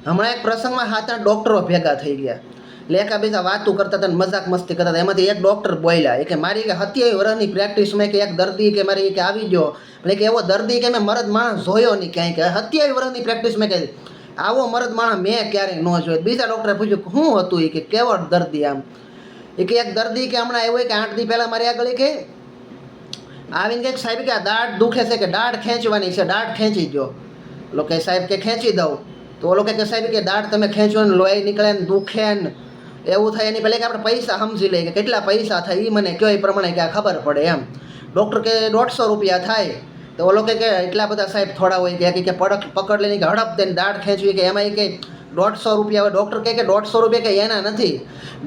હમણાં એક પ્રસંગમાં 7-8 ડૉક્ટરો ભેગા થઈ ગયા, એટલે એકાબીજા વાતું કરતા હતા, મજાક મસ્તી કરતા હતા. એમાંથી એક ડૉક્ટર બોલ્યા કે મારી કે 27 વર્ષની પ્રેક્ટિસમાં કે એક દર્દી કે મારી કે આવી ગયો, એટલે કે એવો દર્દી કે મેં મરદ માણસ જોયો નહીં ક્યાંય, કે 27 વર્ષની પ્રેક્ટિસમાં કે આવો મરદ માણસ મેં ક્યારેય ન જોયો. બીજા ડૉક્ટરે પૂછ્યું કે શું હતું, એ કે કેવો દર્દી આમ, એ કે એક દર્દી કે હમણાં આવ્યો કે 8 દી પહેલાં મારી આગળ કે આવીને કે સાહેબ કે આ દાઢ દુખે છે કે દાઢ ખેંચવાની છે, દાઢ ખેંચી દો. ઓલો કે સાહેબ કે ખેંચી દઉં. તો ઓલો કે સાહેબ કે દાઢ તમે ખેંચો ને લોહી નીકળે ને દુખે ને એવું થાય, એની પહેલાં કે આપણે પૈસા સમજી લઈએ કે કેટલા પૈસા થાય એ મને કયો એ પ્રમાણે કે આ ખબર પડે એમ. ડૉક્ટર કે 150 રૂપિયા થાય. તો ઓલો કે એટલા બધા સાહેબ થોડા હોય કે પકડ લઈને કે હડપ દઈને દાઢ ખેંચવી, કે એમાં કે 150 રૂપિયા. ડૉક્ટર કે 150 રૂપિયા કે એના નથી,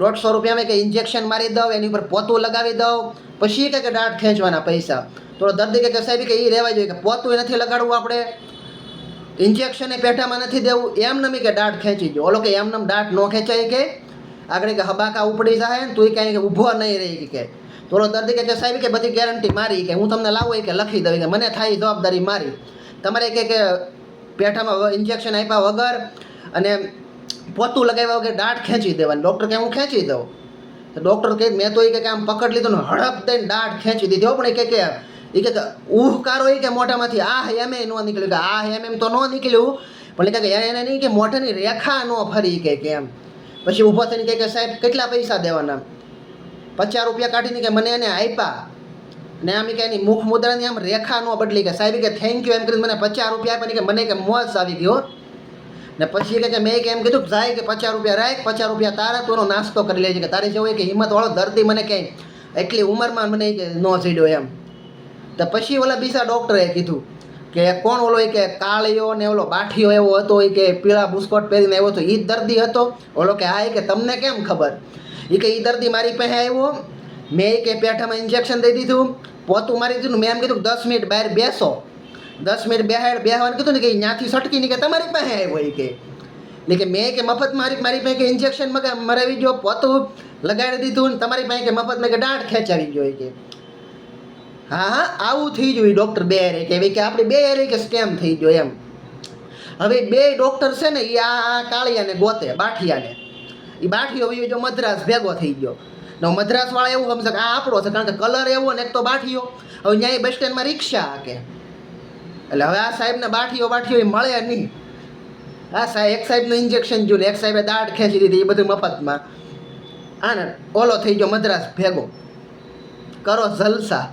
150 રૂપિયામાં કે ઇન્જેક્શન મારી દઉં, એની ઉપર પોતું લગાવી દઉં, પછી કે દાઢ ખેંચવાના પૈસા. તો દર્દી કે સાહેબ કે એ રહેવા જોઈએ, કે પોતું નથી લગાડવું આપણે, ઇન્જેક્શન એ પેટામાં નથી દેવું, એમ નમી કે દાઢ ખેંચી દો. ઓલો કે એમ નમ દાઢ ન ખેંચાય, કે આગળ કે હબાકા ઉપડી જાય ને તું કાંઈ કે ઊભો નહીં રહી કે. તો ઓલો દર્દી કે સાહેબ કે બધી ગેરંટી મારી, કે હું તમને લાવું કે લખી દઉં, કે મને થાય જવાબદારી મારી. તમારે કે પેટામાં ઇન્જેક્શન આપ્યા વગર અને પોતું લગાવ્યા વગર દાઢ ખેંચી દેવાની. ડૉક્ટર કે હું ખેંચી દઉં. તો ડૉક્ટર કે મેં તો એ કે આમ પકડ લીધું ને હડપ દઈને દાઢ ખેંચી દીધી. પણ એ કે ઉહકારો એ કે મોઢામાંથી એમ ન નીકળ્યું, કે એમ તો ન નીકળ્યું, પણ કે એને નહીં કે મોઢાની રેખા ન ફરી કે એમ. પછી ઊભો થઈને કે સાહેબ કેટલા પૈસા દેવાના, 50 રૂપિયા કાઢીને કે મને એને આપ્યા, ને આમ કે એની મુખ મુદ્રાની આમ રેખા ન બદલી, કે સાહેબ કે થેન્ક યુ એમ કરીને મને 50 રૂપિયા આપ્યા, કે મને કે મોજ આવી ગયો. ને પછી કે મેં કે એમ કીધું કે જાય કે 50 રૂપિયા રાખ, 50 રૂપિયા તારા, તું એનો નાસ્તો કરી લેજે, કે તારી જેવો કે હિંમતવાળો દર્દી મને ક્યાંય એટલી ઉંમરમાં મને કે ન ચડ્યો એમ. તો પછી ઓલા બીજા ડૉક્ટરે કીધું કે કોણ ઓલો કે કાળિયો ને ઓલો બાઠિયો એવો હતો, એ કે પીળા બુસ્કોટ પહેરીને આવ્યો હતો, એ જ દર્દી હતો. ઓલો કે હા, કે તમને કેમ ખબર? એ કે એ દર્દી મારી પાસે આવ્યો, મેં કે પેઠામાં ઇન્જેક્શન દઈ દીધું, પોતું મારી દીધું, મેં એમ કીધું 10 મિનિટ બહાર બેસો, 10 મિનિટ બેહવાનું કીધું ને, કે ત્યાંથી સટકીને કે તમારી પાસે આવ્યો. એ કે મેં કે મફત મારી પાસે કે ઇન્જેક્શન મરાવી ગયો, પોતું લગાડી દીધું ને તમારી પાસે કે મફત મેં કે દાઢ ખેંચાવી ગયો. કે હા આવું થઈ ગયું. ડૉક્ટર બે રે કે આપણે બે રે કે સ્કેમ થઈ ગયો એમ. હવે બે ડૉક્ટર છે ને, એ આ કાળિયાને ગોતે, બાઠિયાને. એ બાઠિયો જો મદ્રાસ ભેગો થઈ ગયો ને, મદ્રાસવાળા એવું સમજે કે આ આપણો છે, કારણ કે કલર એવો ને એક તો બાઠિયો. હવે ત્યાં બસ સ્ટેન્ડમાં રિક્ષા હાકે, એટલે હવે આ સાહેબને બાઠિયો એ મળે નહીં. હા સાહેબ, એક સાહેબનું ઇન્જેક્શન જોયું, એક સાહેબે દાઢ ખેંચી દીધી, એ બધું મફતમાં. આને ઓલો થઈ ગયો મદ્રાસ ભેગો, કરો જલસા.